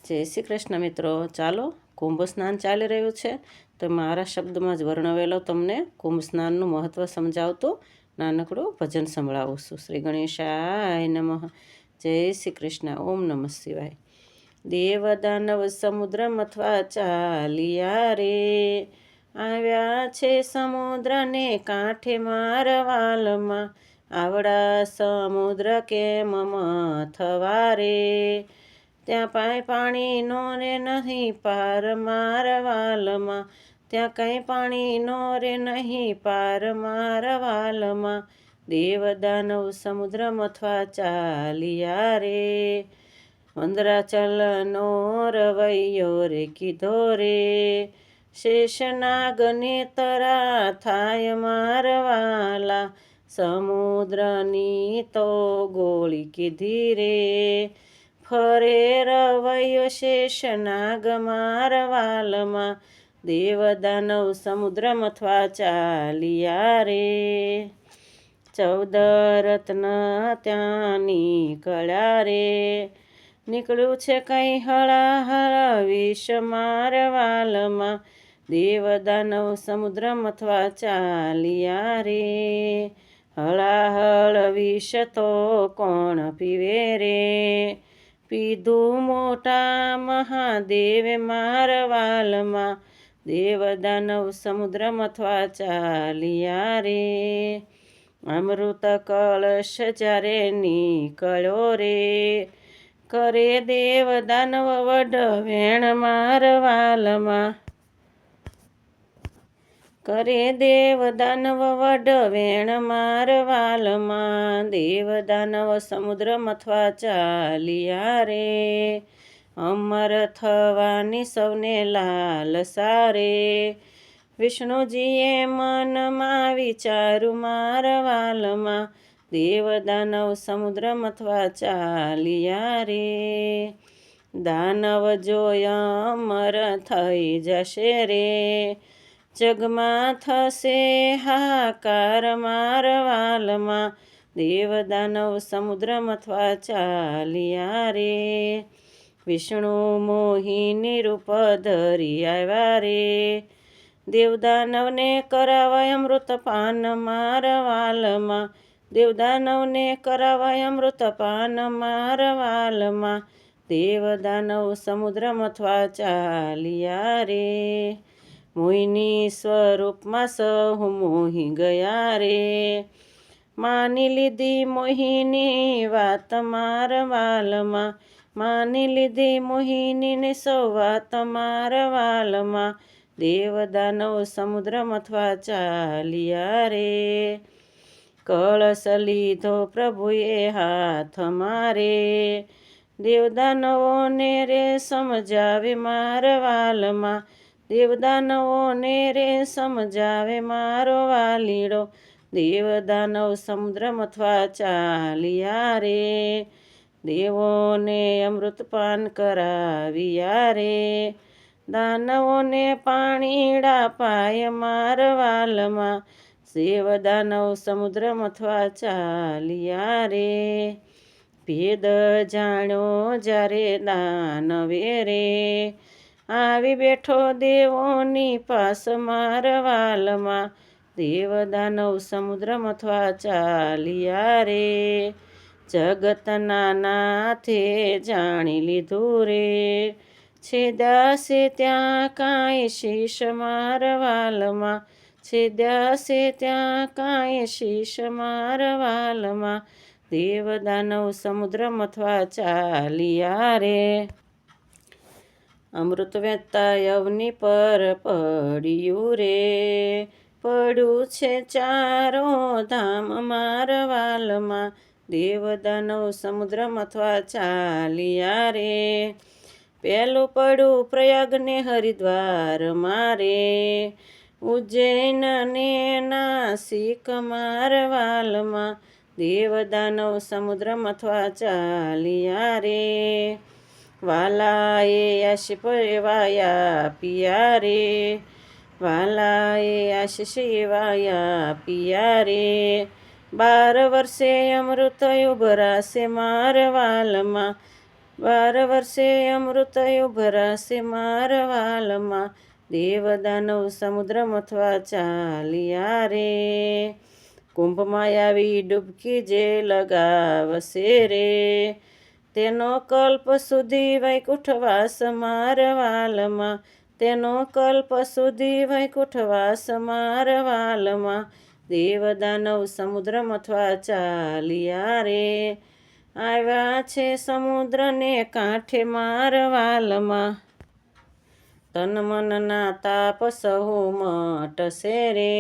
જય શ્રી કૃષ્ણ મિત્રો. ચાલો, કુંભ સ્નાન ચાલી રહ્યું છે તો મારા શબ્દમાં જ વર્ણવેલો તમને કુંભ સ્નાનનું મહત્ત્વ સમજાવતું નાનકડું ભજન સંભળાવું છું. શ્રી ગણેશાય નમઃ. જય શ્રી કૃષ્ણ. ઓમ નમઃ શિવાય. દેવ દાનવ સમુદ્ર મથવા ચાલિયા રે, આવ્યા છે સમુદ્રને કાંઠે મારવાલમાં, આવડા સમુદ્ર કેમ મથવા રે, ત્યાં પાણીનો રે નહીં પાર મારવાલમાં, ત્યાં કંઈ પાણીનો રે નહીં પાર મારવાલમાં, દેવ દાનવ સમુદ્ર મથવા ચાલિયા રે, મંદરાચલનો રવૈયો રે કીધો રે, શેષનાગને તરા થાય મારવાલા, સમુદ્રની તો ગોળી કીધી રે, ફરે રવૈયો શેષનાગ મારવાલમાં, દેવ દાનવ સમુદ્ર મથવા ચાલિયા રે, 14 રત્ન ત્યાં નીકળ્યા રે, નીકળ્યું છે કંઈ હળાહળ વિષ મારવાલમાં, દેવ દાનવ સમુદ્ર મથવા ચાલિયા રે, હળાહળ વિષ તો કોણ પીવે રે, પીધું મોટા મહાદેવે મારવાલમાં, દેવ દાનવ સમુદ્ર મથવા ચાલિયા રે, અમૃત કળશ જ્યારે નીકળ્યો રે, કરે દેવ દાનવ વઢવેણ મારવાલમાં, કરે દેવ દાનવ વઢવેણ મારવાલમાં, દેવ દાનવ સમુદ્ર મથવા ચાલિયા રે, અમર થવાની સૌને લાલસા રે, વિષ્ણુજીએ મનમાં વિચાર્યું મારવાલમાં, દેવ દાનવ સમુદ્ર મથવા ચાલિયા રે, દાનવ જોય અમર થઈ જશે રે, જગમાં થશે હાહાકાર મારવાલમાં, દેવ દાનવ સમુદ્ર મથવા ચાલિયા રે, વિષ્ણુ મોહિની રૂપ ધરી આવ્યા રે, દેવદાનવને કરાવાય અમૃતપાન મારવાલમાં, દેવદાનવને કરાવાય અમૃતપાન મારવાલમાં, દેવ દાનવ સમુદ્ર મથવા ચાલિયા રે, મોહિની સ્વરૂપમાં સહુ મોહી ગયા રે, માની લીધી મોહિની વાત મારવાલમાં, માની લીધી મોહિનીની સૌ વાત મારવાલમાં, દેવ દાનવ સમુદ્ર મથવા ચાલિયા રે, કળશ લીધો પ્રભુએ હાથ મારે, દેવદાનવોને રે સમજાવે મારવાલમાં, દેવદાનવોને રે સમજાવે મારો વાલીડો, દેવ દાનવ સમુદ્ર મથવા ચાલિયા રે, દેવોને અમૃતપાન કરાવ્યા રે, દાનવોને પાણીડા પાય મારવાલમાં, દેવ દાનવ સમુદ્ર મથવા ચાલિયા રે, ભેદ જાણ્યો જ્યારે દાનવે રે, આવી બેઠો દેવોની પાસ મારવાલમાં, દેવ દાનવ સમુદ્ર મથવા ચાલિયા રે, જગતના નાથે જાણી લીધું રે, છેદ્યાશે ત્યાં કાંઈ શીશ મારવાલમાં, છેદ્યાશે ત્યાં કાંઈ શીશ મારવાલમાં, દેવ દાનવ સમુદ્ર મથવા ચાલિયા રે, અમૃત વહેતા અવની પર પડ્યું રે, પડ્યું છે ચારો ધામ મારવાલમાં, દેવ દાનવ સમુદ્ર મથવા ચાલિયા રે, પેલું પડ્યું પ્રયાગને હરિદ્વાર મારે, ઉજ્જૈન ને નાસિક મારવાલમાં, દેવ દાનવ સમુદ્ર મથવા ચાલિયા રે, વાલાએ આશીષ એવાયા પિયા રે, વાલાએ આશીષ એવાયા પિયા રે, 12 વર્ષે અમૃત ઉભરાશે મારવાલમાં, 12 વર્ષે અમૃતયું ભરાશે મારા વાલમાં, દેવદાનવ સમુદ્ર મથવા ચાલ્યા રે. કુંભમાં આવી ડૂબકી જે લગાવશે રે, તેનો કલ્પ સુધી વૈકુંઠવાસ મારા વાલમાં, તેનો કલ્પ સુધી વૈકુંઠવાસ મારા વાલમાં, દેવદાનવ સમુદ્ર મથવા ચાલ્યા રે. આવ્યા છે સમુદ્રને કાંઠે મારા વાલમાં, તન મનના તાપ સહુ મટશે રે,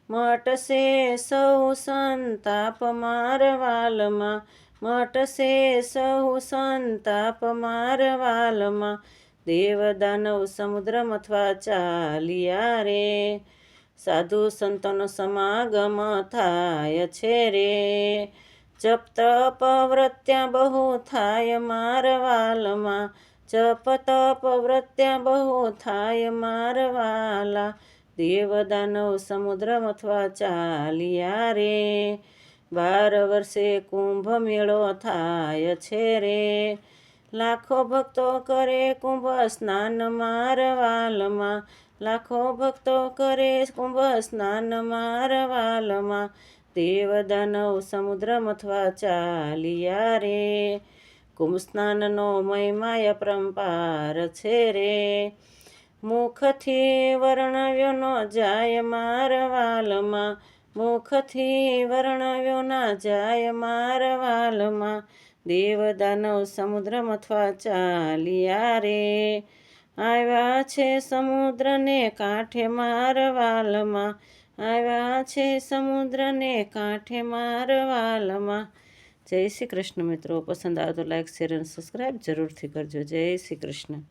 મટશે સૌ સંતાપ મારા વાલમાં, મટશે સૌ સંતાપ મારા વાલમાં, દેવદાનવ સમુદ્ર મથવા ચાલ્યા રે. સાધુ સંતોનો સમાગમ થાય છે રે, જપ તપ વ્રત્યા બહુ થાય મારા વાલમાં, જપ તપ વ્રત્યા બહુ થાય મારા વાલા, દેવદાનવ સમુદ્ર મથવા ચાલ્યા રે. 12 વર્ષે કુંભ મેળો થાય છે રે, લાખો ભક્તો કરે કુંભ સ્નાન મારા વાલમાં, લાખો ભક્તો કરે કુંભ સ્નાન મારા વાલમાં, દેવદાનવ સમુદ્ર મથવા ચાલ્યા રે. કુંભ સ્નાનનો મહિમાય પરંપાર છે રે, મુખથી વર્ણવ્યો ન જાય મારા વાલમાં, મુખથી વર્ણવ્યો ના જાય મારા વાલમાં, દેવદાનવ સમુદ્ર મથવા ચાલ્યા રે. આવ્યા છે સમુદ્રને કાંઠે મારા વાલમાં, આવ્યા છે સમુદ્રને કાંઠે મારા વાલમાં. જય શ્રી કૃષ્ણ મિત્રો. પસંદ આવે તો લાઈક શેર અને સબસ્ક્રાઈબ જરૂરથી કરજો. જય શ્રી કૃષ્ણ.